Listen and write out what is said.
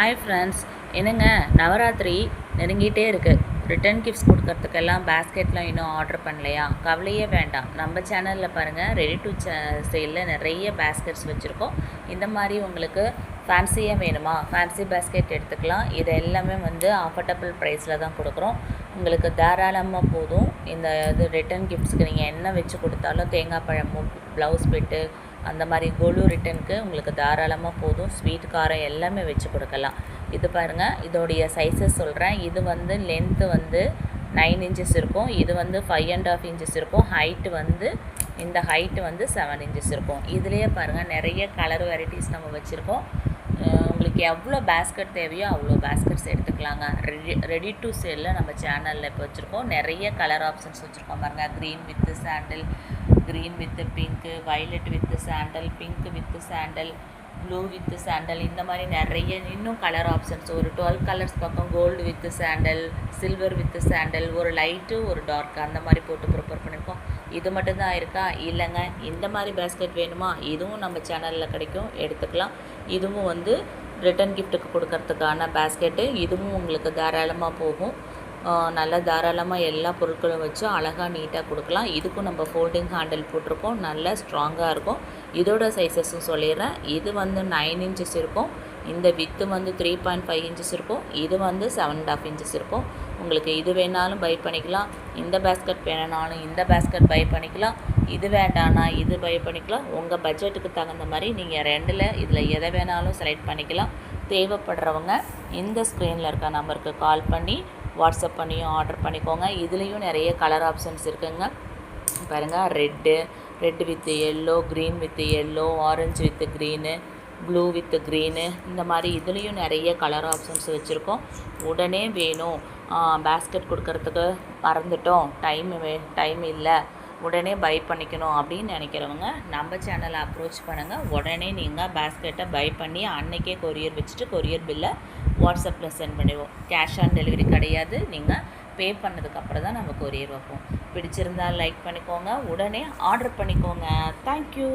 Hi friends, என்னங்க நவராத்திரி நெருங்கிட்டே இருக்குது. Return gifts கொடுக்கறதுக்கெல்லாம் பேஸ்கெட்லாம் இன்னும் ஆர்டர் பண்ணலையா? கவலையே வேண்டாம். நம்ம சேனலில் பாருங்கள், ரெடி டு சேலில் நிறைய பேஸ்கெட்ஸ் வச்சுருக்கோம். இந்த மாதிரி உங்களுக்கு ஃபேன்சியாக வேணுமா? ஃபேன்சி பேஸ்கெட் எடுத்துக்கலாம். இது எல்லாமே அஃபோர்டபுள் ப்ரைஸில் தான் கொடுக்குறோம். உங்களுக்கு தாராளமாக போதும். இந்த இது ரிட்டன் கிஃப்ட்ஸுக்கு நீங்கள் என்ன வச்சு கொடுத்தாலும், தேங்காய் பழமும் ப்ளவுஸ் பிட்டு அந்த மாதிரி கோலு ரிட்டனுக்கு உங்களுக்கு தாராளமாக போதும். ஸ்வீட் காரம் எல்லாமே வச்சு கொடுக்கலாம். இது பாருங்கள், இதோடைய சைஸஸ் சொல்கிறேன். இது லென்த்து 9 இன்ச்சஸ் இருக்கும். இது 5.5 இன்ச்சஸ் இருக்கும். ஹைட்டு இந்த ஹைட்டு 7 இன்ச்சஸ் இருக்கும். இதுலேயே பாருங்கள், நிறைய கலர் வெரைட்டிஸ் நம்ம வச்சுருக்கோம். உங்களுக்கு எவ்வளோ பேஸ்கெட் தேவையோ அவ்வளோ பேஸ்கெட்ஸ் எடுத்துக்கலாங்க. ரெடி டு சேலில் நம்ம சேனலில் இப்போ வச்சுருக்கோம். நிறைய கலர் ஆப்ஷன்ஸ் வச்சுருக்கோம் பாருங்கள். Green with sandal, green with pink, violet with sandal, pink with sandal, blue with sandal, இந்த மாதிரி நிறைய இன்னும் கலர் ஆப்ஷன்ஸ் ஒரு 12 கலர்ஸ் பக்கம். Gold with sandal, silver with sandal, ஒரு லைட்டு ஒரு டார்க், அந்த மாதிரி போட்டு ப்ரிப்பேர் பண்ணியிருக்கோம். இது மட்டும்தான் இருக்கா? இல்லைங்க, இந்த மாதிரி பேஸ்கெட் வேணுமா? இதுவும் நம்ம சேனலில் கிடைக்கும், எடுத்துக்கலாம். இதுவும் ரிட்டன் கிஃப்ட்டுக்கு கொடுக்கறதுக்கான பேஸ்கெட்டு. இதுவும் உங்களுக்கு தாராளமாக போகும். நல்லா தாராளமாக எல்லா பொருட்களும் வச்சு அழகாக நீட்டாக கொடுக்கலாம். இதுக்கும் நம்ம ஃபோல்டிங் ஹேண்டில் போட்டிருக்கோம். நல்லா ஸ்ட்ராங்காக இருக்கும். இதோட சைஸஸும் சொல்லிடுறேன். இது 9 இன்ச்சஸ் இருக்கும். இந்த வித்து 3.5 இன்ச்சஸ் இருக்கும். இது 7.5 இன்ச்சஸ் இருக்கும். உங்களுக்கு இது வேணாலும் பை பண்ணிக்கலாம். இந்த பேஸ்கெட் வேணுனாலும் இந்த பேஸ்கெட் பை பண்ணிக்கலாம். இது வேண்டானா இது பை பண்ணிக்கலாம். உங்கள் பட்ஜெட்டுக்கு தகுந்த மாதிரி நீங்கள் ரெண்டில் இதில் எதை வேணாலும் செலக்ட் பண்ணிக்கலாம். தேவைப்படுறவங்க இந்த ஸ்க்ரீனில் இருக்க நம்பருக்கு கால் பண்ணி வாட்ஸ்அப் பண்ணியும் ஆர்டர் பண்ணிக்கோங்க. இதுலேயும் நிறைய கலர் ஆப்ஷன்ஸ் இருக்குங்க பாருங்கள். Red with yellow, green with yellow, orange with green, blue with green, இந்த மாதிரி இதுலேயும் நிறைய கலர் ஆப்ஷன்ஸ் வச்சுருக்கோம். உடனே வேணும், பேஸ்கெட் கொடுக்கறதுக்கு மறந்துட்டோம், டைம் இல்லை, உடனே பை பண்ணிக்கணும் அப்படின்னு நினைக்கிறவங்க நம்ம சேனலை அப்ரோச் பண்ணுங்கள். உடனே நீங்கள் பேஸ்கெட்டை பை பண்ணி அன்றைக்கே கொரியர் வச்சுட்டு கொரியர் பில்லை வாட்ஸ்அப்பில் சென்ட் பண்ணிடுவோம். கேஷ் ஆன் டெலிவரி கிடையாது. நீங்கள் பே பண்ணதுக்கப்புறம் தான் நம்ம கொரியர் வைப்போம். பிடிச்சிருந்தால் லைக் பண்ணிக்கோங்க. உடனே ஆர்டர் பண்ணிக்கோங்க. தேங்க்யூ.